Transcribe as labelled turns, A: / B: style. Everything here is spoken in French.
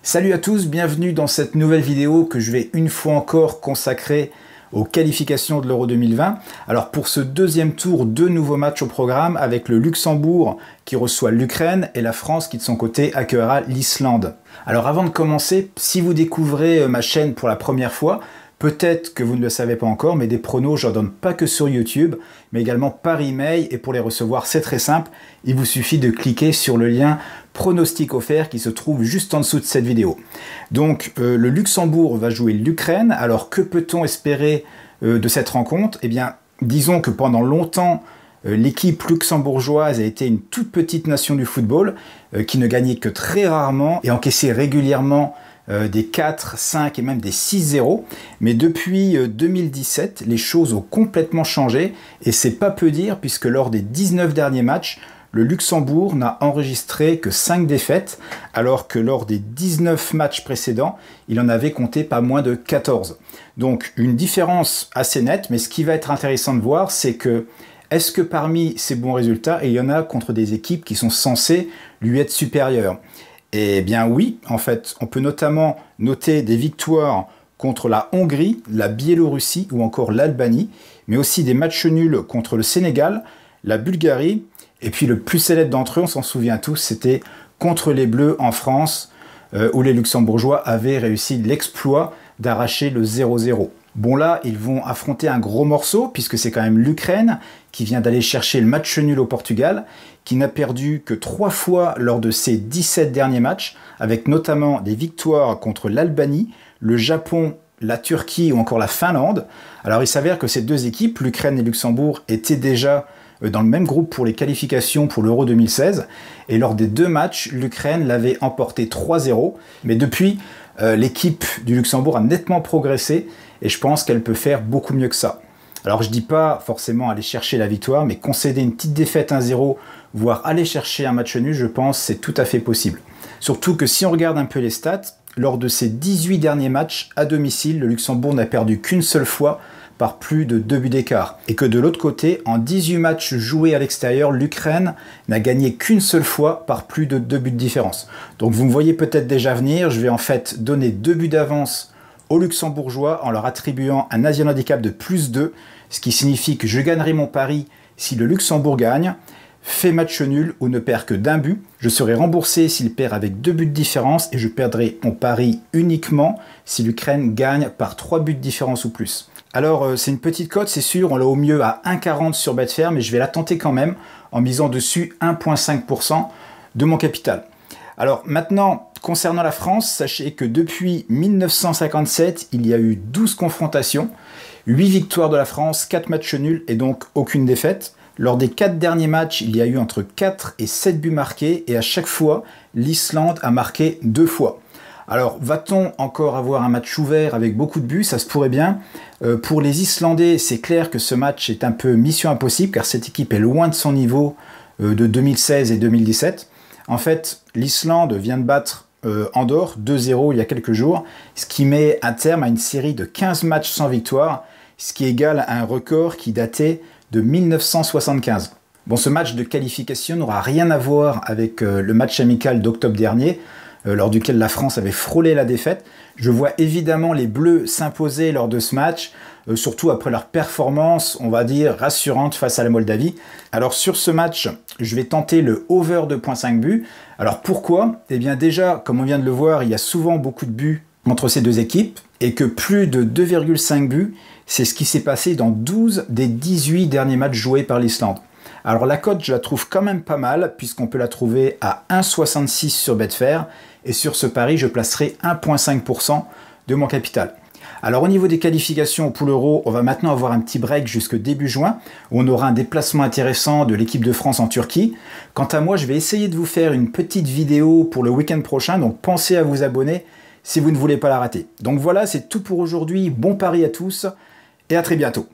A: Salut à tous, bienvenue dans cette nouvelle vidéo que je vais une fois encore consacrer aux qualifications de l'Euro 2020. Alors pour ce deuxième tour, deux nouveaux matchs au programme avec le Luxembourg qui reçoit l'Ukraine et la France qui de son côté accueillera l'Islande. Alors avant de commencer, si vous découvrez ma chaîne pour la première fois, peut-être que vous ne le savez pas encore, mais des pronos, je n'en donne pas que sur YouTube, mais également par email. Et pour les recevoir, c'est très simple. Il vous suffit de cliquer sur le lien pronostic offert qui se trouve juste en dessous de cette vidéo. Donc, le Luxembourg va jouer l'Ukraine. Alors, que peut-on espérer de cette rencontre? Eh bien, disons que pendant longtemps, l'équipe luxembourgeoise a été une toute petite nation du football qui ne gagnait que très rarement et encaissait régulièrement des 4, 5 et même des 6-0. Mais depuis 2017, les choses ont complètement changé et c'est pas peu dire puisque lors des 19 derniers matchs, le Luxembourg n'a enregistré que 5 défaites alors que lors des 19 matchs précédents, il en avait compté pas moins de 14. Donc une différence assez nette, mais ce qui va être intéressant de voir, c'est que est-ce que parmi ces bons résultats, il y en a contre des équipes qui sont censées lui être supérieures? Eh bien oui, en fait, on peut notamment noter des victoires contre la Hongrie, la Biélorussie ou encore l'Albanie, mais aussi des matchs nuls contre le Sénégal, la Bulgarie, et puis le plus célèbre d'entre eux, on s'en souvient tous, c'était contre les Bleus en France, où les Luxembourgeois avaient réussi l'exploit d'arracher le 0-0. Bon là, ils vont affronter un gros morceau, puisque c'est quand même l'Ukraine qui vient d'aller chercher le match nul au Portugal, qui n'a perdu que 3 fois lors de ses 17 derniers matchs, avec notamment des victoires contre l'Albanie, le Japon, la Turquie ou encore la Finlande. Alors il s'avère que ces deux équipes, l'Ukraine et Luxembourg, étaient déjà dans le même groupe pour les qualifications pour l'Euro 2016, et lors des deux matchs, l'Ukraine l'avait emporté 3-0, mais depuis, l'équipe du Luxembourg a nettement progressé, et je pense qu'elle peut faire beaucoup mieux que ça. Alors je dis pas forcément aller chercher la victoire, mais concéder une petite défaite 1-0, voire aller chercher un match nul, je pense c'est tout à fait possible. Surtout que si on regarde un peu les stats, lors de ses 18 derniers matchs à domicile, le Luxembourg n'a perdu qu'une seule fois par plus de 2 buts d'écart. Et que de l'autre côté, en 18 matchs joués à l'extérieur, l'Ukraine n'a gagné qu'une seule fois par plus de 2 buts de différence. Donc vous me voyez peut-être déjà venir, je vais en fait donner 2 buts d'avance aux Luxembourgeois en leur attribuant un Asian Handicap de +2, ce qui signifie que je gagnerai mon pari si le Luxembourg gagne, fait match nul ou ne perd que d'un but. Je serai remboursé s'il perd avec 2 buts de différence et je perdrai mon pari uniquement si l'Ukraine gagne par 3 buts de différence ou plus. Alors c'est une petite cote, c'est sûr, on l'a au mieux à 1,40 sur Betfair, mais je vais la tenter quand même en misant dessus 1,5% de mon capital. Alors maintenant, concernant la France, sachez que depuis 1957, il y a eu 12 confrontations, 8 victoires de la France, 4 matchs nuls et donc aucune défaite. Lors des 4 derniers matchs, il y a eu entre 4 et 7 buts marqués et à chaque fois, l'Islande a marqué 2 fois. Alors, va-t-on encore avoir un match ouvert avec beaucoup de buts? Ça se pourrait bien. Pour les Islandais, c'est clair que ce match est un peu mission impossible car cette équipe est loin de son niveau de 2016 et 2017. En fait, l'Islande vient de battre Andorre 2-0 il y a quelques jours, ce qui met un terme à une série de 15 matchs sans victoire, ce qui égale à un record qui datait de 1975. Bon, ce match de qualification n'aura rien à voir avec le match amical d'octobre dernier, lors duquel la France avait frôlé la défaite. Je vois évidemment les Bleus s'imposer lors de ce match, surtout après leur performance, on va dire, rassurante face à la Moldavie. Alors sur ce match, je vais tenter le over 2,5 buts. Alors pourquoi? Eh bien déjà, comme on vient de le voir, il y a souvent beaucoup de buts entre ces deux équipes, et que plus de 2,5 buts, c'est ce qui s'est passé dans 12 des 18 derniers matchs joués par l'Islande. Alors la cote, je la trouve quand même pas mal, puisqu'on peut la trouver à 1,66 sur Betfair, et sur ce pari, je placerai 1,5% de mon capital. Alors au niveau des qualifications pour l'Euro, on va maintenant avoir un petit break jusque début juin, où on aura un déplacement intéressant de l'équipe de France en Turquie. Quant à moi, je vais essayer de vous faire une petite vidéo pour le week-end prochain, donc pensez à vous abonner si vous ne voulez pas la rater. Donc voilà, c'est tout pour aujourd'hui, bon pari à tous, et à très bientôt.